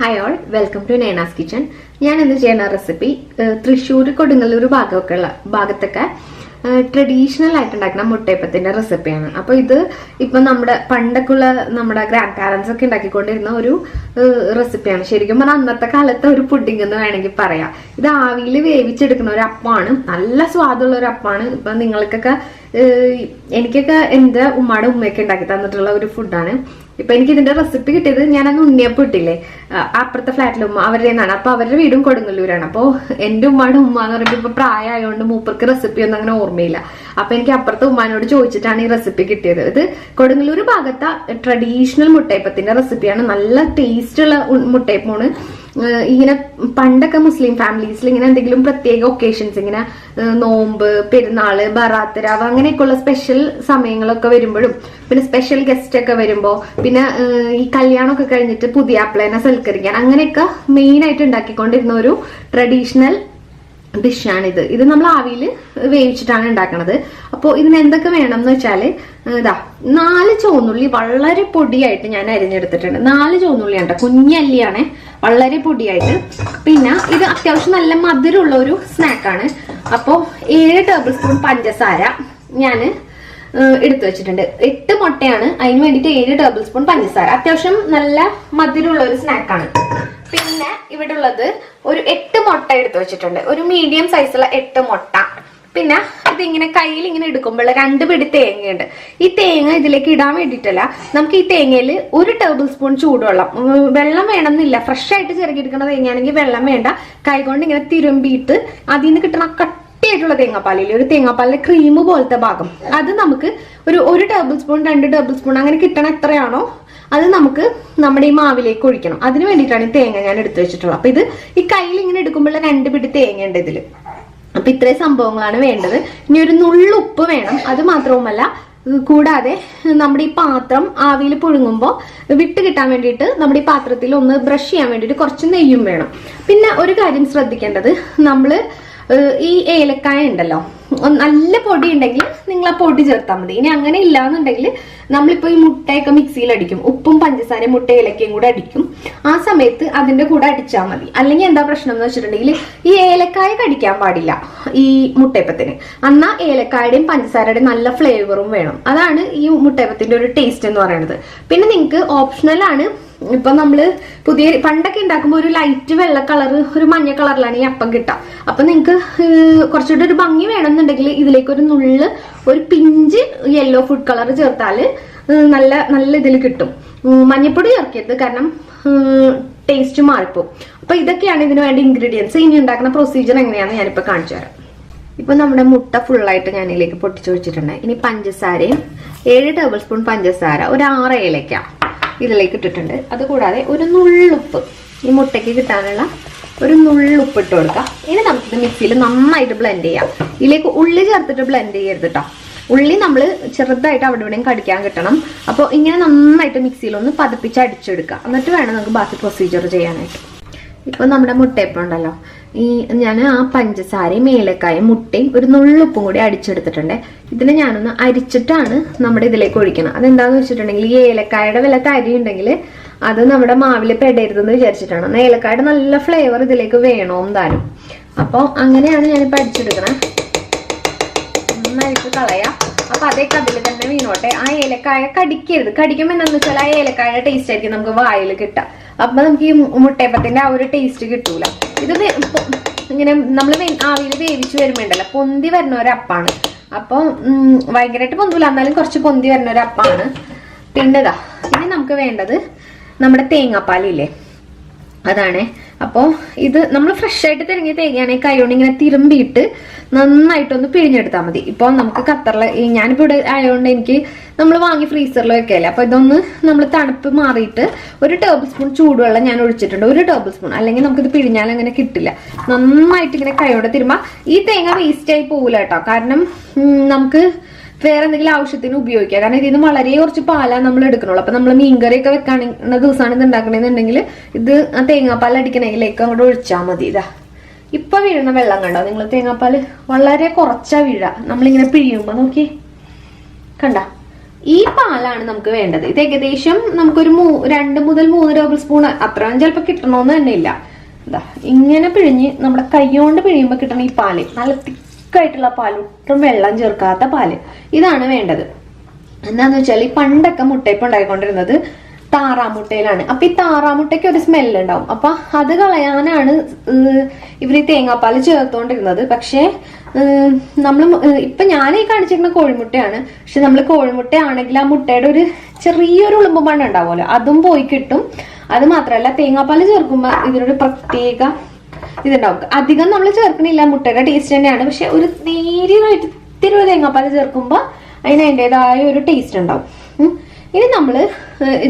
Hi all, welcome to Naina's Kitchen. ഞാൻ ഇന്ന് ചെയ്യുന്ന റെസിപ്പി തൃശ്ശൂർ കൊടുങ്ങല്ലൂർ ഭാഗത്തൊക്കെ ട്രഡീഷണൽ ആയിട്ട് ഉണ്ടാക്കുന്ന മുട്ടയപ്പത്തിന്റെ റെസിപ്പിയാണ്. അപ്പൊ ഇത് ഇപ്പൊ നമ്മുടെ പണ്ടൊക്കെയുള്ള നമ്മുടെ ഗ്രാൻഡ് പാരന്റ്സ് ഒക്കെ ഉണ്ടാക്കിക്കൊണ്ടിരുന്ന ഒരു റെസിപ്പിയാണ്. ശരിക്കും പറഞ്ഞാൽ അന്നത്തെ കാലത്തെ ഒരു പുഡിംഗ് എന്ന് വേണമെങ്കിൽ പറയാം. ഇത് ആവിയിൽ വേവിച്ചെടുക്കുന്ന ഒരു അപ്പമാണ്, നല്ല സ്വാദുള്ള ഒരു അപ്പമാണ്. ഇപ്പൊ നിങ്ങൾക്കൊക്കെ എനിക്കൊക്കെ എന്റെ ഉമ്മയുടെ ഉമ്മയൊക്കെ ഉണ്ടാക്കി തന്നിട്ടുള്ള ഒരു ഫുഡാണ്. ഇപ്പൊ എനിക്ക് ഇതിന്റെ റെസിപ്പി കിട്ടിയത് ഞാനന്ന് ഉണ്ണിയപ്പം ഇട്ടില്ലേ, അപ്പുറത്തെ ഫ്ലാറ്റിലെ ഉമ്മ അവരുടെ നിന്നാണ്. അപ്പൊ അവരുടെ വീടും കൊടുങ്ങല്ലൂരാണ്. അപ്പൊ എന്റെ ഉമ്മയുടെ ഉമ്മ എന്ന് പറയുമ്പോൾ ഇപ്പൊ പ്രായമായതുകൊണ്ട് മൂപ്പർക്ക് റെസിപ്പി ഒന്നും അങ്ങനെ ഓർമ്മയില്ല. അപ്പൊ എനിക്ക് അപ്പുറത്തെ ഉമ്മാനോട് ചോദിച്ചിട്ടാണ് ഈ റെസിപ്പി കിട്ടിയത്. ഇത് കൊടുങ്ങല്ലൂർ ഭാഗത്തെ ട്രഡീഷണൽ മുട്ടയപ്പത്തിന്റെ റെസിപ്പിയാണ്. നല്ല ടേസ്റ്റ് ഉള്ള മുട്ടയപ്പമാണ്. ഇങ്ങനെ പണ്ടൊക്കെ മുസ്ലിം ഫാമിലീസിൽ ഇങ്ങനെ എന്തെങ്കിലും പ്രത്യേക ഒക്കേഷൻസ്, ഇങ്ങനെ നോമ്പ്, പെരുന്നാള്, ബറാത്തരാവ് അങ്ങനെയൊക്കെയുള്ള സ്പെഷ്യൽ സമയങ്ങളൊക്കെ വരുമ്പോഴും, പിന്നെ സ്പെഷ്യൽ ഗസ്റ്റ് ഒക്കെ വരുമ്പോ, പിന്നെ ഈ കല്യാണമൊക്കെ കഴിഞ്ഞിട്ട് പുതിയ ആപ്പിളേനെ സൽക്കരിക്കാൻ, അങ്ങനെയൊക്കെ മെയിൻ ആയിട്ട് ഉണ്ടാക്കിക്കൊണ്ടിരുന്ന ഒരു ട്രഡീഷണൽ ഡിഷാണിത്. ഇത് നമ്മൾ ആവിയിൽ വേവിച്ചിട്ടാണ് ഉണ്ടാക്കണത്. അപ്പോൾ ഇതിന് എന്തൊക്കെ വേണം എന്ന് വെച്ചാല് ഇതാ 4 ചുവന്നുള്ളി വളരെ പൊടിയായിട്ട് ഞാൻ അരിഞ്ഞെടുത്തിട്ടുണ്ട്. 4 ചുവന്നുള്ളിയാണ്, കുഞ്ഞല്ലിയാണ്, വളരെ പൊടിയായിട്ട്. പിന്നെ ഇത് അത്യാവശ്യം നല്ല മധുരമുള്ള ഒരു സ്നാക്കാണ്. അപ്പോൾ 7 ടേബിൾ സ്പൂൺ പഞ്ചസാര ഞാൻ എടുത്തു വെച്ചിട്ടുണ്ട്. 8 മുട്ടയാണ്, അതിന് വേണ്ടിയിട്ട് 7 ടേബിൾ സ്പൂൺ പഞ്ചസാര. അത്യാവശ്യം നല്ല മധുരമുള്ള ഒരു സ്നാക്കാണ്. പിന്നെ ഇവിടെ ഉള്ളത് ഒരു 8 മുട്ട എടുത്തു വെച്ചിട്ടുണ്ട്, ഒരു മീഡിയം സൈസുള്ള 8 മുട്ട. പിന്നെ ഇതിങ്ങനെ കയ്യിൽ ഇങ്ങനെ എടുക്കുമ്പോൾ 2 പിടി തേങ്ങയുണ്ട്. ഈ തേങ്ങ ഇതിലേക്ക് ഇടാൻ വേണ്ടിയിട്ടല്ല, നമുക്ക് ഈ തേങ്ങയിൽ 1 ടേബിൾ സ്പൂൺ ചൂടുവെള്ളം, വെള്ളം വേണമെന്നില്ല, ഫ്രഷ് ആയിട്ട് ചിരകിയെടുക്കുന്ന തേങ്ങയാണെങ്കിൽ വെള്ളം വേണ്ട, കൈകൊണ്ട് ഇങ്ങനെ തിരുമ്പിയിട്ട് അതിൽ നിന്ന് കിട്ടുന്ന കട്ടിയായിട്ടുള്ള തേങ്ങാപ്പാലില്ലേ, ഒരു തേങ്ങാപ്പാലിന്റെ ക്രീം പോലത്തെ ഭാഗം, അത് നമുക്ക് ഒരു 1 ടേബിൾ സ്പൂൺ 2 ടേബിൾ സ്പൂൺ അങ്ങനെ കിട്ടണ എത്രയാണോ അത് നമുക്ക് നമ്മുടെ ഈ മാവിലേക്ക് ഒഴിക്കണം. അതിന് വേണ്ടിയിട്ടാണ് ഈ തേങ്ങ ഞാൻ എടുത്തു വെച്ചിട്ടുള്ളത്. അപ്പൊ ഇത് ഈ കയ്യിൽ ഇങ്ങനെ എടുക്കുമ്പോൾ 2 പിടി തേങ്ങ ഉണ്ട് ഇതില്. അപ്പൊ ഇത്രയും സംഭവങ്ങളാണ് വേണ്ടത്. ഇനി ഒരു നുള്ളുപ്പ് വേണം. അത് മാത്രവുമല്ല, കൂടാതെ നമ്മുടെ ഈ പാത്രം ആവിയിൽ പുഴുങ്ങുമ്പോൾ വിട്ട് കിട്ടാൻ വേണ്ടിയിട്ട് നമ്മുടെ ഈ പാത്രത്തിൽ ഒന്ന് ബ്രഷ് ചെയ്യാൻ വേണ്ടിയിട്ട് കുറച്ച് നെയ്യും വേണം. പിന്നെ ഒരു കാര്യം ശ്രദ്ധിക്കേണ്ടത്, നമ്മള് ഈ ഏലക്കായ ഉണ്ടല്ലോ, നല്ല പൊടി ഉണ്ടെങ്കിൽ നിങ്ങൾ ആ പൊടി ചേർത്താൽ മതി. ഇനി അങ്ങനെ ഇല്ലാന്നുണ്ടെങ്കിൽ നമ്മളിപ്പോ ഈ മുട്ടയൊക്കെ മിക്സിയിൽ അടിക്കും, ഉപ്പും പഞ്ചസാരയും മുട്ട ഏലക്കയും കൂടെ അടിക്കും. ആ സമയത്ത് അതിന്റെ കൂടെ അടിച്ചാൽ മതി. അല്ലെങ്കിൽ എന്താ പ്രശ്നം എന്ന് വെച്ചിട്ടുണ്ടെങ്കിൽ ഈ ഏലക്കായ കടിക്കാൻ പാടില്ല ഈ മുട്ടയപ്പത്തിന്. എന്നാ ഏലക്കായുടെയും പഞ്ചസാരയുടെയും നല്ല ഫ്ലേവറും വേണം. അതാണ് ഈ മുട്ടയപ്പത്തിന്റെ ഒരു ടേസ്റ്റ് എന്ന് പറയുന്നത്. പിന്നെ നിങ്ങൾക്ക് ഓപ്ഷണൽ ആണ്. ഇപ്പൊ നമ്മള് പണ്ടൊക്കെ ഉണ്ടാക്കുമ്പോൾ ഒരു ലൈറ്റ് വെള്ള കളർ, ഒരു മഞ്ഞ കളറിലാണ് ഈ അപ്പം കിട്ടുക. അപ്പൊ നിങ്ങൾക്ക് കുറച്ചുകൂടി ഒരു ഭംഗി വേണമെന്നുണ്ടെങ്കിൽ ഇതിലേക്ക് ഒരു പിഞ്ച് യെല്ലോ ഫുഡ് കളർ ചേർത്താല് നല്ല നല്ല ഇതിൽ കിട്ടും. മഞ്ഞപ്പൊടി ചേർക്കരുത്, കാരണം ടേസ്റ്റ് മാറിപ്പോ. അപ്പൊ ഇതൊക്കെയാണ് ഇതിന് വേണ്ട ഇൻഗ്രീഡിയൻസ്. ഇനി ഉണ്ടാക്കുന്ന പ്രൊസീജിയർ എങ്ങനെയാണെന്ന് ഞാനിപ്പോ കാണിച്ചു തരാം. ഇപ്പൊ നമ്മുടെ മുട്ട ഫുള്ളായിട്ട് ഞാൻ ഇതിലേക്ക് പൊട്ടിച്ചു വെച്ചിട്ടുണ്ട്. ഇനി പഞ്ചസാരയും 7 ടേബിൾ സ്പൂൺ പഞ്ചസാര, ഒരു 6 ഏലക്ക ഇതിലേക്ക് ഇട്ടിട്ടുണ്ട്. അതുകൂടാതെ ഒരു നുള്ളുപ്പ്, ഈ മുട്ടയ്ക്ക് കിട്ടാനുള്ള ഒരു നുള്ളുപ്പ് ഇട്ട് കൊടുക്കാം. ഇനി നമുക്കിത് മിക്സിയിൽ നന്നായിട്ട് ബ്ലെൻഡ് ചെയ്യാം. ഇതിലേക്ക് ഉള്ളി ചേർത്തിട്ട് ബ്ലെൻഡ് ചെയ്യരുത് കേട്ടോ. ഉള്ളി നമ്മൾ ചെറുതായിട്ട് അവിടെ ഇവിടെയും കടിക്കാൻ കിട്ടണം. അപ്പോൾ ഇങ്ങനെ നന്നായിട്ട് മിക്സിയിൽ ഒന്ന് പതിപ്പിച്ച് അടിച്ചെടുക്കുക. എന്നിട്ട് വേണം നമുക്ക് ബാക്കി പ്രൊസീജിയർ ചെയ്യാനായിട്ട്. ഇപ്പൊ നമ്മുടെ മുട്ടയപ്പം ഉണ്ടല്ലോ, ഞാൻ ആ പഞ്ചസാരയും ഏലക്കായും മുട്ടയും ഒരു നുള്ളുപ്പും കൂടി അടിച്ചെടുത്തിട്ടുണ്ട്. ഇതിനെ ഞാനൊന്ന് അരിച്ചിട്ടാണ് നമ്മുടെ ഇതിലേക്ക് ഒഴിക്കണം. അതെന്താന്ന് വെച്ചിട്ടുണ്ടെങ്കിൽ ഈ ഏലക്കായുടെ വല്ല തരി ഉണ്ടെങ്കിൽ അത് നമ്മുടെ മാവിൽ പെടരുതെന്ന് വിചാരിച്ചിട്ടാണ്. ഏലക്കായുടെ നല്ല ഫ്ലേവർ ഇതിലേക്ക് വേണോ എന്തായാലും. അപ്പൊ അങ്ങനെയാണ് ഞാനിപ്പോ അടിച്ചെടുക്കണേ. നന്നായിട്ട് കളയാം. അപ്പൊ അതേക്ക് അതിൽ തന്നെ വീണോട്ടെ. ആ ഏലക്കായ കടിക്കരുത്. കടിക്കുമ്പോൾ എന്താന്ന് വെച്ചാൽ ആ ഏലക്കായുടെ ടേസ്റ്റ് ആയിരിക്കും നമുക്ക് വായിൽ കിട്ടുക. അപ്പൊ നമുക്ക് ഈ മുട്ടയപ്പത്തിന്റെ ആ ഒരു ടേസ്റ്റ് കിട്ടൂല. ഇത് ഇങ്ങനെ നമ്മൾ ആവിയിൽ വേവിച്ച് വരുമ്പോണ്ടല്ലോ പൊന്തി വരുന്ന ഒരു അപ്പാണ്. അപ്പൊ ഭയങ്കരമായിട്ട് പൊന്തൂല, എന്നാലും കുറച്ച് പൊന്തി വരുന്ന ഒരു അപ്പാണ്. പിന്നെ ഇനി നമുക്ക് വേണ്ടത് നമ്മുടെ തേങ്ങാപ്പാലില്ലേ, അതാണ്. അപ്പോൾ ഇത് നമ്മൾ ഫ്രഷ് ആയിട്ട് തിരങ്ങിയ തേങ്ങയാണെങ്കിൽ കൈകൊണ്ട് ഇങ്ങനെ തിരുമ്പിയിട്ട് നന്നായിട്ടൊന്ന് പിഴിഞ്ഞെടുത്താൽ മതി. ഇപ്പൊ നമുക്ക് ഖത്തറിലെ ഞാനിപ്പോ ഇവിടെ ആയതുകൊണ്ട് എനിക്ക് നമ്മൾ വാങ്ങി ഫ്രീസറിൽ വെക്കല്ലേ. അപ്പൊ ഇതൊന്ന് നമ്മൾ തണുപ്പ് മാറിയിട്ട് 1 ടേബിൾ സ്പൂൺ ചൂടുവെള്ളം ഞാൻ ഒഴിച്ചിട്ടുണ്ട്. 1 ടേബിൾ സ്പൂൺ, അല്ലെങ്കിൽ നമുക്കിത് പിഴിഞ്ഞാൽ അങ്ങനെ കിട്ടില്ല. നന്നായിട്ട് ഇങ്ങനെ കൈയോടെ തിരുമ്പ. ഈ തേങ്ങ വേസ്റ്റ് ആയി പോകില്ല കേട്ടോ, കാരണം നമുക്ക് വേറെ എന്തെങ്കിലും ആവശ്യത്തിന് ഉപയോഗിക്കാം. കാരണം ഇതിന് വളരെ കുറച്ച് പാലാണ് നമ്മൾ എടുക്കണുള്ളൂ. അപ്പൊ നമ്മൾ മീൻകറിയൊക്കെ വെക്കാനുള്ള ദിവസമാണ് ഇത് ഉണ്ടാക്കണമെന്നുണ്ടെങ്കിൽ ഇത് ആ തേങ്ങാപ്പാൽ അടിക്കണതിലേക്ക് അങ്ങോട്ട് ഒഴിച്ചാൽ മതി. ഇപ്പൊ വീഴുന്ന വെള്ളം കണ്ടോ നിങ്ങൾ? തേങ്ങാപ്പാല് വളരെ കുറച്ചാ വീഴ. നമ്മളിങ്ങനെ പിഴിയുമ്പോ നോക്കി കണ്ട, ഈ പാലാണ് നമുക്ക് വേണ്ടത്. ഇത് ഏകദേശം നമുക്കൊരു 2 മുതൽ 3 ടേബിൾ സ്പൂൺ, അത്രയും ചിലപ്പോൾ കിട്ടണമെന്ന് തന്നെ ഇല്ല. ഇതാ ഇങ്ങനെ പിഴിഞ്ഞ് നമ്മുടെ കൈകൊണ്ട് പിഴിയുമ്പോൾ കിട്ടണ ഈ പാല്, നല്ല തിക്കായിട്ടുള്ള പാല്, ഒട്ടും വെള്ളം ചേർക്കാത്ത പാല്, ഇതാണ് വേണ്ടത്. എന്താന്ന് വെച്ചാൽ ഈ പണ്ടൊക്കെ മുട്ടയപ്പം ഉണ്ടായിക്കൊണ്ടിരുന്നത് താറാമുട്ടയിലാണ്. അപ്പൊ ഈ താറാമുട്ടയ്ക്ക് ഒരു സ്മെല്ല് ഉണ്ടാവും. അപ്പൊ അത് കളയാനാണ് ഇവര് തേങ്ങാപ്പാല് ചേർത്തോണ്ടിരുന്നത്. പക്ഷെ ഇപ്പൊ ഞാൻ ഈ കാണിച്ചിരിക്കുന്ന കോഴിമുട്ടയാണ്. പക്ഷെ നമ്മൾ കോഴിമുട്ട ആണെങ്കിൽ ആ മുട്ടയുടെ ഒരു ചെറിയൊരു ഉളുമ്പുമണ്ണ് ഉണ്ടാവുമല്ലോ, അതും പോയി കിട്ടും. അത് മാത്രമല്ല തേങ്ങാപ്പാല് ചേർക്കുമ്പോ ഇതിനൊരു പ്രത്യേക ഇതുണ്ടാവും. അധികം നമ്മൾ ചേർക്കണില്ല, മുട്ടയുടെ ടേസ്റ്റ് തന്നെയാണ്. പക്ഷെ ഒരു നേരിയതായിട്ട് ഇത്തിരി തേങ്ങാപ്പാല് ചേർക്കുമ്പോ അതിന് അതിൻ്റെതായ ഒരു ടേസ്റ്റ് ഉണ്ടാവും. ഇനി നമ്മള്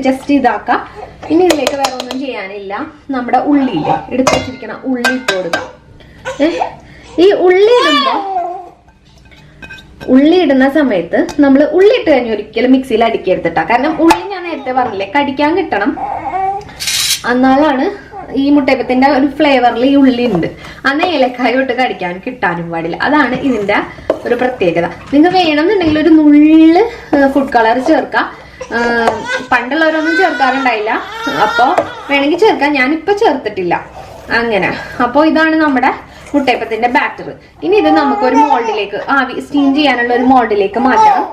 ജസ്റ്റ് ഇതാക്കാം. ഇനി ഇതിലേക്ക് വേറെ ഒന്നും ചെയ്യാനില്ല. നമ്മുടെ ഉള്ളിയില്ലേ, എടുത്തു വെച്ചിരിക്കണ ഉള്ളി ഇട്ട് കൊടുക്കാം. ഈ ഉള്ളി ഇടുന്ന സമയത്ത് നമ്മൾ ഉള്ളി ഇട്ട് കഴിഞ്ഞ് ഒരിക്കലും മിക്സിയിൽ അടിക്കരുത്തിട്ടാ. കാരണം ഉള്ളി ഞാൻ നേരത്തെ പറഞ്ഞില്ലേ കടിക്കാൻ കിട്ടണം, എന്നാലാണ് ഈ മുട്ടയപ്പത്തിന്റെ ഒരു ഫ്ലേവറിൽ ഈ ഉള്ളി ഉണ്ട്. അന്ന് ഏലക്കായ തൊട്ട് കടിക്കാൻ കിട്ടാനും പാടില്ല. അതാണ് ഇതിന്റെ ഒരു പ്രത്യേകത. നിങ്ങൾക്ക് വേണമെന്നുണ്ടെങ്കിൽ ഒരു നുള്ള് ഫുഡ് കളർ ചേർക്കാം. പണ്ടുള്ളവരൊന്നും ചേർക്കാറുണ്ടായില്ല, അപ്പൊ വേണമെങ്കിൽ ചേർക്കാം. ഞാനിപ്പോ ചേർത്തിട്ടില്ല അങ്ങനെ. അപ്പൊ ഇതാണ് നമ്മുടെ മുട്ടയപ്പത്തിന്റെ ബാറ്റർ. ഇനി ഇത് നമുക്ക് ഒരു മോൾഡിലേക്ക്, ആവി സ്റ്റീം ചെയ്യാനുള്ള ഒരു മോൾഡിലേക്ക് മാറ്റണം.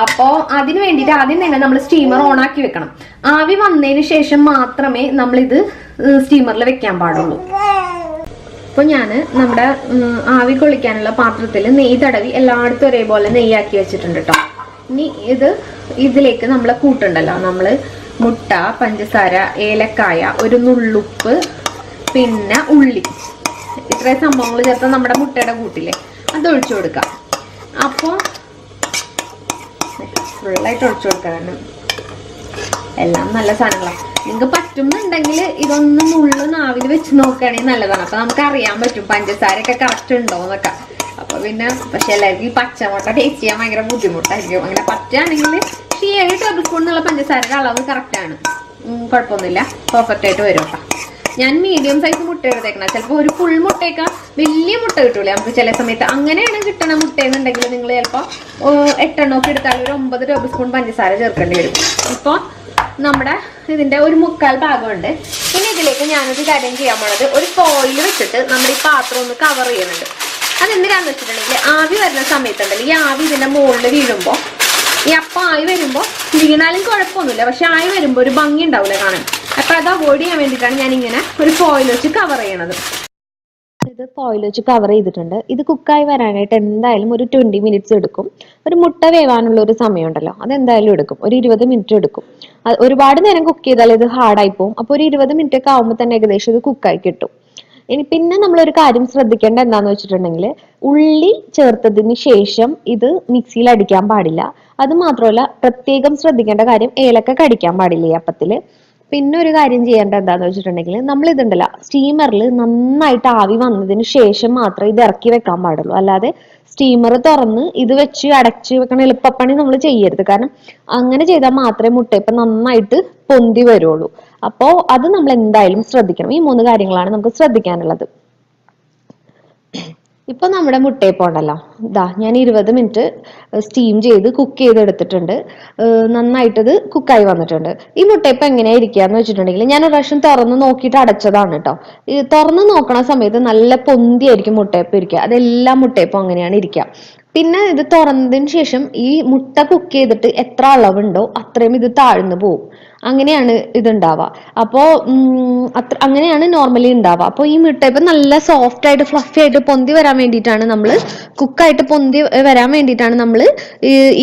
അപ്പോ അതിന് വേണ്ടിയിട്ട് ആദ്യം തന്നെ നമ്മൾ സ്റ്റീമർ ഓൺ ആക്കി വെക്കണം. ആവി വന്നതിന് ശേഷം മാത്രമേ നമ്മളിത് സ്റ്റീമറിൽ വെക്കാൻ പാടുള്ളൂ. അപ്പൊ ഞാന് നമ്മുടെ ആവി കൊള്ളിക്കാനുള്ള പാത്രത്തിൽ നെയ്യ് തടവി എല്ലായിടത്തും ഒരേപോലെ നെയ്യാക്കി വെച്ചിട്ടുണ്ട് കേട്ടോ. ഇനി ഇതിലേക്ക് നമ്മളെ കൂട്ടുണ്ടല്ലോ, നമ്മള് മുട്ട, പഞ്ചസാര, ഏലക്കായ, ഒരു നുള്ളുപ്പ്, പിന്നെ ഉള്ളി, ഇത്രയും സംഭവങ്ങൾ ചേർത്ത് നമ്മുടെ മുട്ടയുടെ കൂട്ടില്ലേ അത് ഒഴിച്ചു കൊടുക്കാം. അപ്പൊ ഫുള്ളായിട്ട് ഒഴിച്ചു കൊടുക്കാം, കാരണം എല്ലാം നല്ല സാധനങ്ങളാണ്. നിങ്ങൾക്ക് പറ്റുന്നുണ്ടെങ്കിൽ ഇതൊന്ന് നുള്ളു നാവിൽ വെച്ച് നോക്കുകയാണെങ്കിൽ നല്ലതാണ്. അപ്പൊ നമുക്ക് അറിയാൻ പറ്റും പഞ്ചസാരയൊക്കെ കറക്റ്റ് ഉണ്ടോ എന്നൊക്കെ. അപ്പൊ പിന്നെ പക്ഷെ എല്ലാവർക്കും ഈ പച്ചമുട്ട ടേസ്റ്റ് ചെയ്യാൻ ഭയങ്കര ബുദ്ധിമുട്ടായിരിക്കും. അങ്ങനെ പറ്റുകയാണെങ്കിൽ 7 ടേബിൾ സ്പൂൺ എന്നുള്ള പഞ്ചസാരയുടെ അളവ് കറക്റ്റ് ആണ്, കുഴപ്പമൊന്നുമില്ല, പെർഫെക്റ്റ് ആയിട്ട് വരും കേട്ടോ. ഞാൻ മീഡിയം സൈസ് മുട്ട എടുത്തേക്കണം. ചിലപ്പോൾ ഒരു ഫുൾ മുട്ടയൊക്കെ വലിയ മുട്ട കിട്ടൂലേ നമുക്ക് ചില സമയത്ത്. അങ്ങനെയാണ് കിട്ടണ മുട്ടയെന്നുണ്ടെങ്കിൽ നിങ്ങൾ ചിലപ്പോൾ 8 എണ്ണമൊക്കെ എടുത്താൽ ഒരു 9 ടേബിൾ സ്പൂൺ പഞ്ചസാര ചേർക്കേണ്ടി വരും. ഇപ്പോൾ നമ്മുടെ ഇതിന്റെ ഒരു 1/4 ഭാഗമുണ്ട്. ഇനി ഇതിലേക്ക് ഞാനൊരു കാര്യം ചെയ്യാൻ പോണത്, ഒരു ഫോയിൽ വെച്ചിട്ട് നമ്മുടെ ഈ പാത്രം ഒന്ന് കവർ ചെയ്യുന്നുണ്ട്. അതെന്തിനാന്ന് വെച്ചിട്ടുണ്ടെങ്കിൽ ആവി വരുന്ന സമയത്തുണ്ടല്ലോ, ഈ ആവി ഇതിന്റെ മുകളിൽ വീഴുമ്പോൾ, ഈ അപ്പം ആയി വരുമ്പോൾ വീണാലും കുഴപ്പമൊന്നുമില്ല, പക്ഷെ ആയി വരുമ്പോൾ ഒരു ഭംഗി ഉണ്ടാവില്ല കാണാൻ. അപ്പൊ അത് അവോയ്ഡ് ചെയ്യാൻ വേണ്ടിയിട്ടാണ് ഞാൻ ഇങ്ങനെ ഒരു ഫോയിൽ വെച്ച് കവർ ചെയ്യണത്. ഇത് ഫോയിൽ വെച്ച് കവർ ചെയ്തിട്ടുണ്ട്. ഇത് കുക്കായി വരാനായിട്ട് എന്തായാലും ഒരു 20 മിനിറ്റ്സ് എടുക്കും. ഒരു മുട്ട വേവാനുള്ള ഒരു സമയം ഉണ്ടല്ലോ, അതെന്തായാലും എടുക്കും, ഒരു 20 മിനിറ്റ് എടുക്കും. ഒരുപാട് നേരം കുക്ക് ചെയ്താൽ ഇത് ഹാർഡായി പോകും. അപ്പൊ ഒരു 20 മിനിറ്റ് ഒക്കെ ആകുമ്പോൾ തന്നെ ഏകദേശം ഇത് കുക്കായി കിട്ടും. ഇനി പിന്നെ നമ്മളൊരു കാര്യം ശ്രദ്ധിക്കേണ്ട എന്താന്ന് വെച്ചിട്ടുണ്ടെങ്കിൽ, ഉള്ളി ചേർത്തതിന് ശേഷം ഇത് മിക്സിയിൽ അടിക്കാൻ പാടില്ല. അത് മാത്രമല്ല പ്രത്യേകം ശ്രദ്ധിക്കേണ്ട കാര്യം, ഏലക്ക കടിക്കാൻ പാടില്ല ഈ അപ്പത്തില്. പിന്നെ ഒരു കാര്യം ചെയ്യേണ്ട എന്താന്ന് വെച്ചിട്ടുണ്ടെങ്കിൽ, നമ്മൾ ഇതുണ്ടല്ലോ സ്റ്റീമറിൽ നന്നായിട്ട് ആവി വന്നതിന് ശേഷം മാത്രമേ ഇത് ഇറക്കി വെക്കാൻ പാടുള്ളൂ. അല്ലാതെ സ്റ്റീമർ തുറന്ന് ഇത് വെച്ച് അടച്ച് വെക്കണ എളുപ്പപ്പണി നമ്മൾ ചെയ്യരുത്. കാരണം അങ്ങനെ ചെയ്താൽ മാത്രമേ മുട്ടയപ്പം നന്നായിട്ട് പൊന്തി വരുള്ളൂ. അപ്പോ അത് നമ്മൾ എന്തായാലും ശ്രദ്ധിക്കണം. ഈ 3 കാര്യങ്ങളാണ് നമുക്ക് ശ്രദ്ധിക്കാനുള്ളത്. ഇപ്പൊ നമ്മുടെ മുട്ടയപ്പം ഉണ്ടല്ലോ, ഇതാ ഞാൻ 20 മിനിറ്റ് സ്റ്റീം ചെയ്ത് കുക്ക് ചെയ്തെടുത്തിട്ടുണ്ട്. നന്നായിട്ടത് കുക്കായി വന്നിട്ടുണ്ട്. ഈ മുട്ടയപ്പം എങ്ങനെയാ ഇരിക്കാന്ന് വെച്ചിട്ടുണ്ടെങ്കിൽ, ഞാൻ ഒരു പ്രാവശ്യം തുറന്ന് നോക്കിയിട്ട് അടച്ചതാണ് കേട്ടോ. ഈ തുറന്ന് നോക്കണ സമയത്ത് നല്ല പൊന്തിയായിരിക്കും മുട്ടയപ്പം ഇരിക്കുക. അതെല്ലാം മുട്ടയപ്പം അങ്ങനെയാണ് ഇരിക്കുക. പിന്നെ ഇത് തുറന്നതിന് ശേഷം ഈ മുട്ട കുക്ക് ചെയ്തിട്ട് എത്ര അളവുണ്ടോ അത്രയും ഇത് താഴ്ന്നു പോകും. അങ്ങനെയാണ് ഇത് ഉണ്ടാവുക. അപ്പോ അങ്ങനെയാണ് നോർമലി ഉണ്ടാവുക. അപ്പോൾ ഈ മുട്ടയപ്പം നല്ല സോഫ്റ്റ് ആയിട്ട് ഫ്ലഫി ആയിട്ട് പൊന്തി വരാൻ വേണ്ടിയിട്ടാണ് നമ്മൾ, കുക്കായിട്ട് പൊന്തി വരാൻ വേണ്ടിയിട്ടാണ് നമ്മൾ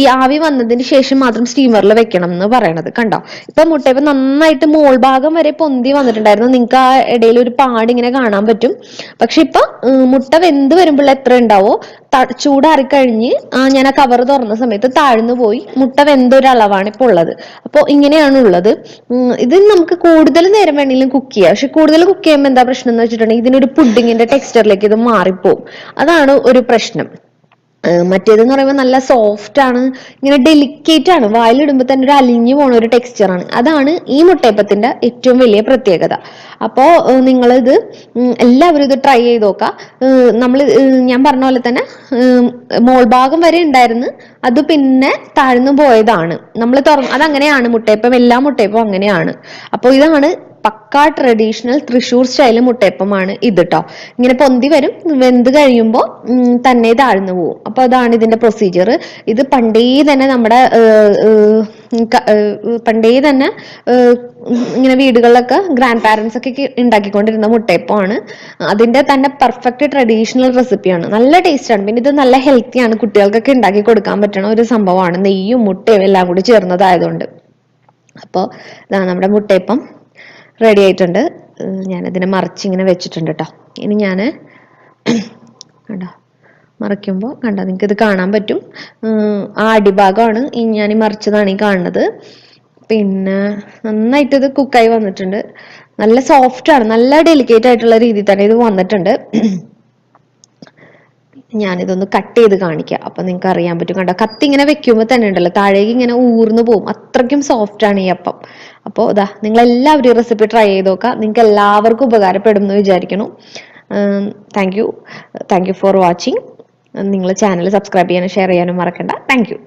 ഈ ആവി വന്നതിന് ശേഷം മാത്രം സ്റ്റീമറിൽ വെക്കണം എന്ന് പറയണത്. കണ്ടോ, ഇപ്പൊ മുട്ടയപ്പം നന്നായിട്ട് മോൾ ഭാഗം വരെ പൊന്തി വന്നിട്ടുണ്ടായിരുന്നു. നിങ്ങൾക്ക് ആ ഇടയിൽ ഒരു പാട് ഇങ്ങനെ കാണാൻ പറ്റും. പക്ഷെ ഇപ്പൊ മുട്ട വെന്ത് വരുമ്പോൾ എത്ര ഉണ്ടാവോ, ചൂടാറിക്കഴിഞ്ഞ് ഞാൻ ആ കവർ തുറന്ന സമയത്ത് താഴ്ന്നു പോയി മുട്ട വെന്തൊരളവാണ് ഇപ്പൊ ഉള്ളത്. അപ്പോൾ ഇങ്ങനെയാണ് ഉള്ളത്. ഇത് നമുക്ക് കൂടുതൽ നേരം വേണമെങ്കിലും കുക്ക് ചെയ്യാം. പക്ഷെ കൂടുതൽ കുക്ക് ചെയ്യുമ്പോൾ എന്താ പ്രശ്നം എന്ന് വെച്ചിട്ടുണ്ടെങ്കിൽ, ഇതിനൊരു പുഡിങ്ങിന്റെ ടെക്സ്ചറിലേക്ക് ഇത് മാറിപ്പോവും. അതാണ് ഒരു പ്രശ്നം. മറ്റേതെന്ന് പറയുമ്പോൾ നല്ല സോഫ്റ്റ് ആണ്, ഇങ്ങനെ ഡെലിക്കേറ്റ് ആണ്, വായിലിടുമ്പോൾ തന്നെ ഒരു അലിഞ്ഞു പോണ ഒരു ടെക്സ്ചറാണ്. അതാണ് ഈ മുട്ടയപ്പത്തിന്റെ ഏറ്റവും വലിയ പ്രത്യേകത. അപ്പോ നിങ്ങളിത് എല്ലാവരും ഇത് ട്രൈ ചെയ്ത് നോക്കാം. നമ്മൾ ഞാൻ പറഞ്ഞ പോലെ തന്നെ മോൾഭാഗം വരെ ഉണ്ടായിരുന്നു, അത് പിന്നെ താഴ്ന്നു പോയതാണ്. നമ്മൾ അതങ്ങനെയാണ് മുട്ടയപ്പം, എല്ലാ മുട്ടയപ്പവും അങ്ങനെയാണ്. അപ്പോൾ ഇതാണ് പക്കാ ട്രഡീഷണൽ തൃശ്ശൂർ സ്റ്റൈല് മുട്ടയപ്പമാണ് ഇത് ട്ടോ. ഇങ്ങനെ പൊന്തി വരും, വെന്ത് കഴിയുമ്പോൾ തന്നെ താഴ്ന്നു പോകും. അപ്പൊ അതാണ് ഇതിന്റെ പ്രൊസീജിയർ. ഇത് പണ്ടേ തന്നെ നമ്മുടെ പണ്ടേ തന്നെ ഇങ്ങനെ വീടുകളിലൊക്കെ ഗ്രാൻഡ് പാരന്റ്സ് ഒക്കെ ഉണ്ടാക്കിക്കൊണ്ടിരുന്ന മുട്ടയപ്പമാണ്. അതിന്റെ തന്നെ പെർഫെക്റ്റ് ട്രഡീഷണൽ റെസിപ്പിയാണ്. നല്ല ടേസ്റ്റ് ആണ്. പിന്നെ ഇത് നല്ല ഹെൽത്തിയാണ്, കുട്ടികൾക്കൊക്കെ ഉണ്ടാക്കി കൊടുക്കാൻ പറ്റുന്ന ഒരു സംഭവമാണ്, നെയ്യും മുട്ടയും എല്ലാം കൂടി ചേർന്നതായതുകൊണ്ട്. അപ്പോൾ ഇതാണ് നമ്മുടെ മുട്ടയപ്പം റെഡി ആയിട്ടുണ്ട്. ഞാനിതിനെ മറിച്ചിങ്ങനെ വെച്ചിട്ടുണ്ട് കേട്ടോ. ഇനി ഞാൻ കണ്ടോ മറിക്കുമ്പോൾ കണ്ടോ നിങ്ങൾക്ക് ഇത് കാണാൻ പറ്റും. ആ അടിഭാഗമാണ് ഞാൻ മറിച്ചതാണ് ഈ കാണുന്നത്. പിന്നെ നന്നായിട്ട് ഇത് കുക്കായി വന്നിട്ടുണ്ട്. നല്ല സോഫ്റ്റ് ആണ്, നല്ല ഡെലിക്കേറ്റ് ആയിട്ടുള്ള രീതിയിൽ തന്നെ ഇത് വന്നിട്ടുണ്ട്. ഞാനിതൊന്ന് കട്ട് ചെയ്ത് കാണിക്കാം, അപ്പൊ നിങ്ങൾക്ക് അറിയാൻ പറ്റും. കണ്ടോ, കത്തി ഇങ്ങനെ വെക്കുമ്പോൾ തന്നെ ഉണ്ടല്ലോ താഴേക്ക് ഇങ്ങനെ ഊർന്നു പോകും, അത്രയ്ക്കും സോഫ്റ്റ് ആണ് ഈ അപ്പം. അപ്പോൾ ഇതാ നിങ്ങൾ എല്ലാവരും ഈ റെസിപ്പി ട്രൈ ചെയ്ത് നോക്കാം, നിങ്ങൾക്ക് എല്ലാവർക്കും ഉപകാരപ്പെടും എന്ന് വിചാരിക്കുന്നു. Thank you for watching. നിങ്ങൾ ചാനൽ സബ്സ്ക്രൈബ് ചെയ്യാനും ഷെയർ ചെയ്യാനും മറക്കണ്ട. Thank you.